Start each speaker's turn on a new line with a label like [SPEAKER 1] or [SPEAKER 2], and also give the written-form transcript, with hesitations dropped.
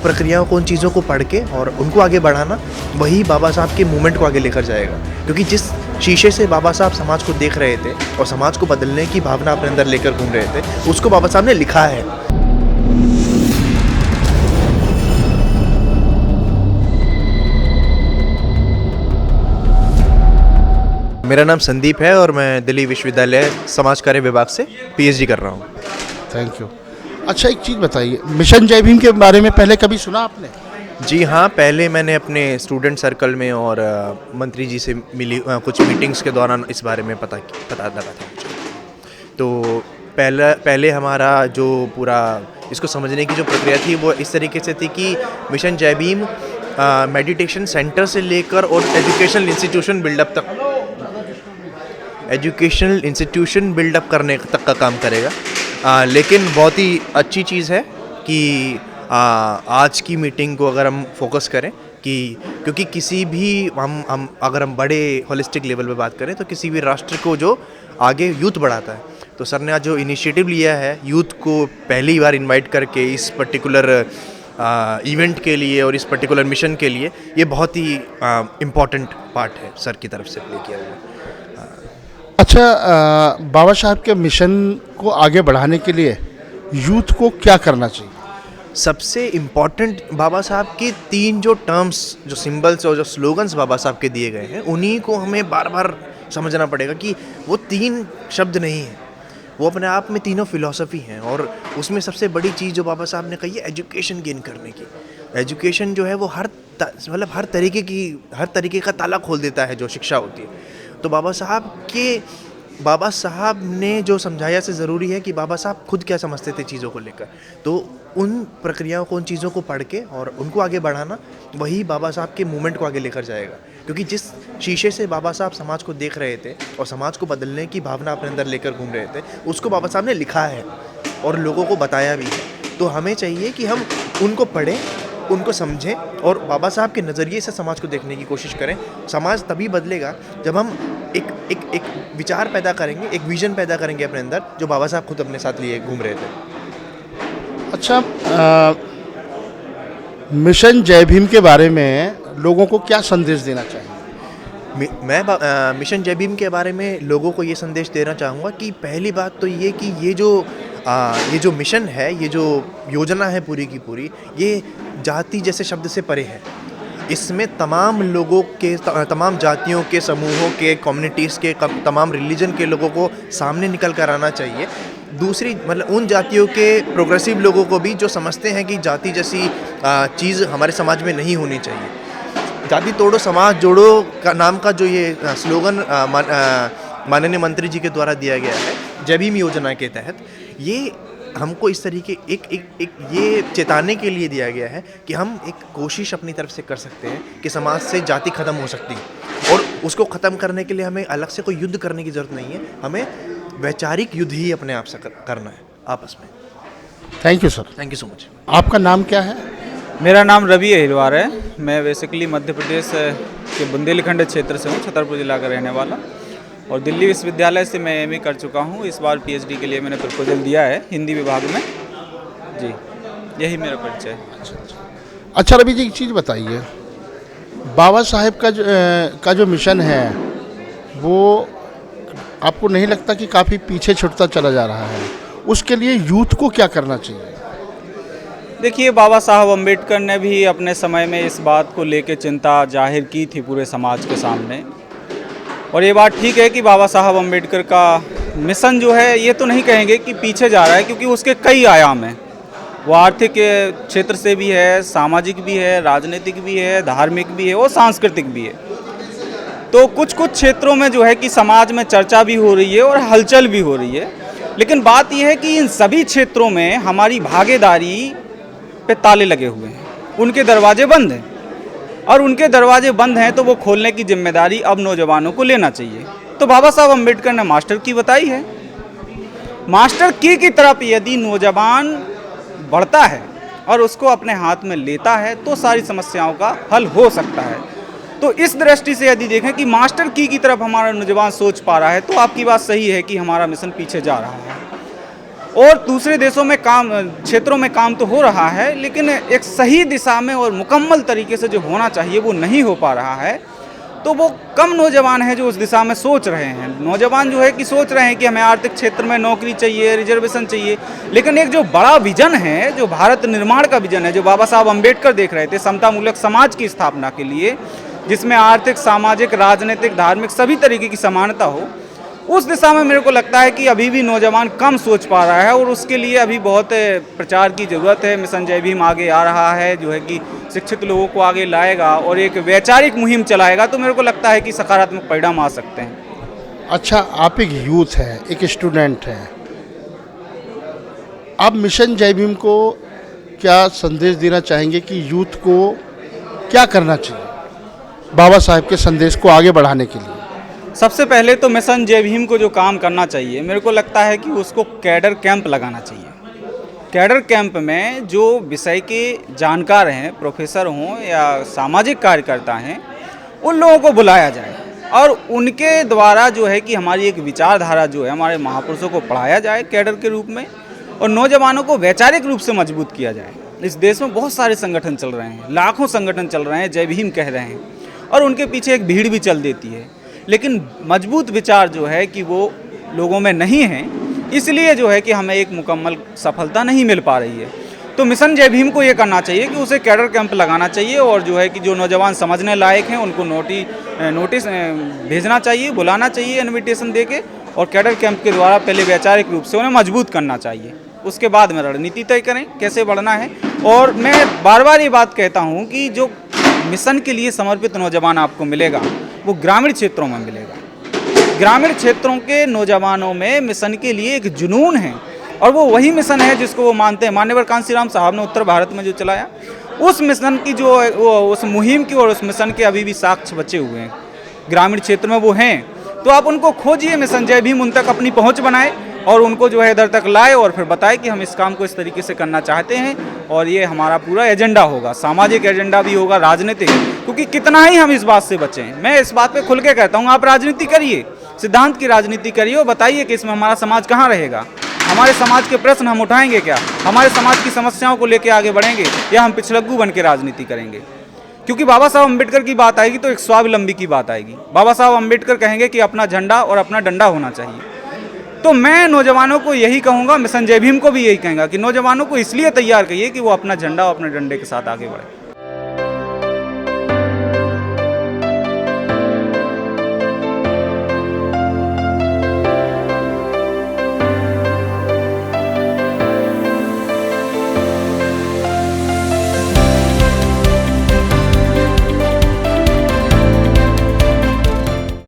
[SPEAKER 1] प्रक्रियाओं को, उन चीज़ों को पढ़ के और उनको आगे बढ़ाना, वही बाबा साहब के मूवमेंट को आगे लेकर जाएगा। क्योंकि जिस शीशे से बाबा साहब समाज को देख रहे थे और समाज को बदलने की भावना अपने अंदर लेकर घूम रहे थे, उसको बाबा साहब ने लिखा है। मेरा नाम संदीप है और मैं दिल्ली विश्वविद्यालय समाज कार्य विभाग से पीएचडी कर रहा हूँ।
[SPEAKER 2] Thank you. अच्छा, एक चीज़ बताइए, मिशन जय भीम के बारे में पहले कभी सुना आपने?
[SPEAKER 1] जी हाँ, पहले मैंने अपने स्टूडेंट सर्कल में और मंत्री जी से मिली कुछ मीटिंग्स के दौरान इस बारे में पता लगा था मुझे। तो पहले हमारा जो पूरा इसको समझने की जो प्रक्रिया थी वो इस तरीके से थी कि मिशन जय भीम मेडिटेशन सेंटर से लेकर और एजुकेशनल इंस्टीट्यूशन बिल्डअप करने तक का काम करेगा। लेकिन बहुत ही अच्छी चीज़ है कि आज की मीटिंग को अगर हम फोकस करें कि क्योंकि किसी भी हम अगर हम बड़े होलिस्टिक लेवल पे बात करें तो किसी भी राष्ट्र को जो आगे यूथ बढ़ाता है, तो सर ने आज जो इनिशिएटिव लिया है यूथ को पहली बार इनवाइट करके इस पर्टिकुलर इवेंट के लिए और इस पर्टिकुलर मिशन के लिए, ये बहुत ही इम्पॉर्टेंट पार्ट है सर की तरफ से प्ले किया हुआ।
[SPEAKER 2] अच्छा, बाबा साहब के मिशन को आगे बढ़ाने के लिए यूथ को क्या करना चाहिए?
[SPEAKER 1] सबसे इम्पॉर्टेंट बाबा साहब के 3 जो टर्म्स, जो सिंबल्स और जो स्लोगन्स बाबा साहब के दिए गए हैं, उन्हीं को हमें बार बार समझना पड़ेगा कि वो 3 शब्द नहीं हैं, वो अपने आप में तीनों फिलॉसफी हैं। और उसमें सबसे बड़ी चीज़ जो बाबा साहब ने कही है, एजुकेशन गेन करने की। एजुकेशन जो है वो हर तरीके का ताला खोल देता है जो शिक्षा होती है। तो बाबा साहब ने जो समझाया से ज़रूरी है कि बाबा साहब खुद क्या समझते थे चीज़ों को लेकर, तो उन प्रक्रियाओं को, उन चीज़ों को पढ़ के और उनको आगे बढ़ाना, वही बाबा साहब के मूवमेंट को आगे लेकर जाएगा। क्योंकि जिस शीशे से बाबा साहब समाज को देख रहे थे और समाज को बदलने की भावना अपने अंदर लेकर घूम रहे थे, उसको बाबा साहब ने लिखा है और लोगों को बताया भी है। तो हमें चाहिए कि हम उनको पढ़ें, उनको समझें और बाबा साहब के नज़रिए से समाज को देखने की कोशिश करें। समाज तभी बदलेगा जब हम एक विचार पैदा करेंगे, एक विजन पैदा करेंगे अपने अंदर, जो बाबा साहब खुद अपने साथ लिए घूम रहे थे।
[SPEAKER 2] अच्छा, मिशन जय भीम के बारे में लोगों को क्या संदेश देना चाहिए?
[SPEAKER 1] मैं मिशन जय भीम के बारे में लोगों को ये संदेश देना चाहूँगा कि पहली बात तो ये कि ये जो मिशन है, ये जो योजना है पूरी की पूरी, ये जाति जैसे शब्द से परे है। इसमें तमाम लोगों के, तमाम जातियों के, समूहों के, कम्युनिटीज़ के, तमाम रिलीजन के लोगों को सामने निकल कर आना चाहिए। दूसरी मतलब उन जातियों के प्रोग्रेसिव लोगों को भी जो समझते हैं कि जाति जैसी चीज़ हमारे समाज में नहीं होनी चाहिए। जाति तोड़ो समाज जोड़ो का नाम का जो ये स्लोगन माननीय मंत्री जी के द्वारा दिया गया है जय भीम योजना के तहत, ये हमको इस तरीके एक ये चेताने के लिए दिया गया है कि हम एक कोशिश अपनी तरफ से कर सकते हैं कि समाज से जाति ख़त्म हो सकती है। और उसको ख़त्म करने के लिए हमें अलग से कोई युद्ध करने की ज़रूरत नहीं है, हमें वैचारिक युद्ध ही अपने आप से करना है आपस में।
[SPEAKER 2] Thank you sir.
[SPEAKER 1] Thank you so much.
[SPEAKER 2] आपका नाम क्या है?
[SPEAKER 3] मेरा नाम रवि अहिरवार है। मैं बेसिकली मध्य प्रदेश के बुंदेलखंड क्षेत्र से हूँ, छतरपुर जिला का रहने वाला, और दिल्ली विश्वविद्यालय से मैं एमए कर चुका हूँ। इस बार पीएचडी के लिए मैंने प्रपोजल दिया है हिंदी विभाग में। जी, यही मेरा परिचय है।
[SPEAKER 2] अच्छा रवि जी, एक चीज़ बताइए, बाबा साहेब का जो मिशन है वो आपको नहीं लगता कि काफ़ी पीछे छूटता चला जा रहा है? उसके लिए यूथ को क्या करना चाहिए?
[SPEAKER 3] देखिए, बाबा साहब अम्बेडकर ने भी अपने समय में इस बात को लेकर चिंता जाहिर की थी पूरे समाज के सामने, और ये बात ठीक है कि बाबा साहब अम्बेडकर का मिशन जो है, ये तो नहीं कहेंगे कि पीछे जा रहा है, क्योंकि उसके कई आयाम हैं। वो आर्थिक क्षेत्र से भी है, सामाजिक भी है, राजनीतिक भी है, धार्मिक भी है और सांस्कृतिक भी है। तो कुछ क्षेत्रों में जो है कि समाज में चर्चा भी हो रही है और हलचल भी हो रही है, लेकिन बात यह है कि इन सभी क्षेत्रों में हमारी भागीदारी पे ताले लगे हुए हैं, उनके दरवाजे बंद हैं, और उनके दरवाजे बंद हैं तो वो खोलने की जिम्मेदारी अब नौजवानों को लेना चाहिए। तो बाबा साहब अम्बेडकर ने मास्टर की बताई है। मास्टर की तरफ यदि नौजवान बढ़ता है और उसको अपने हाथ में लेता है तो सारी समस्याओं का हल हो सकता है। तो इस दृष्टि से यदि देखें कि मास्टर की तरफ हमारा नौजवान सोच पा रहा है, तो आपकी बात सही है कि हमारा मिशन पीछे जा रहा है। और दूसरे देशों में काम क्षेत्रों में काम तो हो रहा है, लेकिन एक सही दिशा में और मुकम्मल तरीके से जो होना चाहिए वो नहीं हो पा रहा है। तो वो कम नौजवान हैं जो उस दिशा में सोच रहे हैं। नौजवान जो है कि सोच रहे हैं कि हमें आर्थिक क्षेत्र में नौकरी चाहिए, रिजर्वेशन चाहिए, लेकिन एक जो बड़ा विजन है, जो भारत निर्माण का विजन है, जो बाबा साहब अम्बेडकर देख रहे थे समतामूलक समाज की स्थापना के लिए, जिसमें आर्थिक, सामाजिक, राजनीतिक, धार्मिक सभी तरीके की समानता हो, उस दिशा में मेरे को लगता है कि अभी भी नौजवान कम सोच पा रहा है और उसके लिए अभी बहुत प्रचार की ज़रूरत है। मिशन जय भीम आगे आ रहा है, जो है कि शिक्षित लोगों को आगे लाएगा और एक वैचारिक मुहिम चलाएगा, तो मेरे को लगता है कि सकारात्मक परिणाम आ सकते हैं।
[SPEAKER 2] अच्छा, आप एक यूथ हैं, एक स्टूडेंट हैं, आप मिशन जय भीम को क्या संदेश देना चाहेंगे कि यूथ को क्या करना चाहिए बाबा साहेब के संदेश को आगे बढ़ाने के लिए?
[SPEAKER 3] सबसे पहले तो मिशन जय भीम को जो काम करना चाहिए, मेरे को लगता है कि उसको कैडर कैंप लगाना चाहिए। कैडर कैंप में जो विषय के जानकार हैं, प्रोफेसर हों या सामाजिक कार्यकर्ता हैं, उन लोगों को बुलाया जाए और उनके द्वारा जो है कि हमारी एक विचारधारा जो है, हमारे महापुरुषों को पढ़ाया जाए कैडर के रूप में, और नौजवानों को वैचारिक रूप से मजबूत किया जाए। इस देश में बहुत सारे संगठन चल रहे हैं, लाखों संगठन चल रहे हैं, जय भीम कह रहे हैं, और उनके पीछे एक भीड़ भी चल देती है, लेकिन मजबूत विचार जो है कि वो लोगों में नहीं है, इसलिए जो है कि हमें एक मुकम्मल सफलता नहीं मिल पा रही है। तो मिशन जय भीम को ये करना चाहिए कि उसे कैडर कैंप लगाना चाहिए और जो है कि जो नौजवान समझने लायक हैं उनको नोटिस भेजना चाहिए, बुलाना चाहिए इनविटेशन देके, और कैडर कैंप के द्वारा पहले वैचारिक रूप से उन्हें मजबूत करना चाहिए। उसके बाद में रणनीति तय करें कैसे बढ़ना है। और मैं बार बार ये बात कहता हूँ कि जो मिशन के लिए समर्पित नौजवान आपको मिलेगा वो ग्रामीण क्षेत्रों में मिलेगा। ग्रामीण क्षेत्रों के नौजवानों में मिशन के लिए एक जुनून है और वो वही मिशन है जिसको वो मानते हैं। माननीय कांशीराम साहब ने उत्तर भारत में जो चलाया, उस मिशन की जो उस मुहिम की और उस मिशन के अभी भी साक्ष्य बचे हुए हैं, ग्रामीण क्षेत्र में वो हैं। तो आप उनको खोजिए, मिशन जय भीम उन तक अपनी पहुंच बनाए और उनको जो है इधर तक लाए और फिर बताए कि हम इस काम को इस तरीके से करना चाहते हैं और ये हमारा पूरा एजेंडा होगा, सामाजिक एजेंडा भी होगा, राजनीतिक, क्योंकि कितना ही हम इस बात से बचें। मैं इस बात पे खुल के कहता हूँ, आप राजनीति करिए, सिद्धांत की राजनीति करिए और बताइए कि इसमें हमारा समाज कहाँ रहेगा, हमारे समाज के प्रश्न हम उठाएंगे क्या, हमारे समाज की समस्याओं को लेकर आगे बढ़ेंगे या हम पिछलग्गू बन के राजनीति करेंगे। क्योंकि बाबा साहब अम्बेडकर की बात आएगी तो एक स्वावलंबी की बात आएगी। बाबा साहब अम्बेडकर कहेंगे कि अपना झंडा और अपना डंडा होना चाहिए। तो मैं नौजवानों को यही कहूँगा, मिशन जय भीम को भी यही कहेंगे कि नौजवानों को इसलिए तैयार करिए कि वो अपना झंडा और अपने डंडे के साथ आगे बढ़े।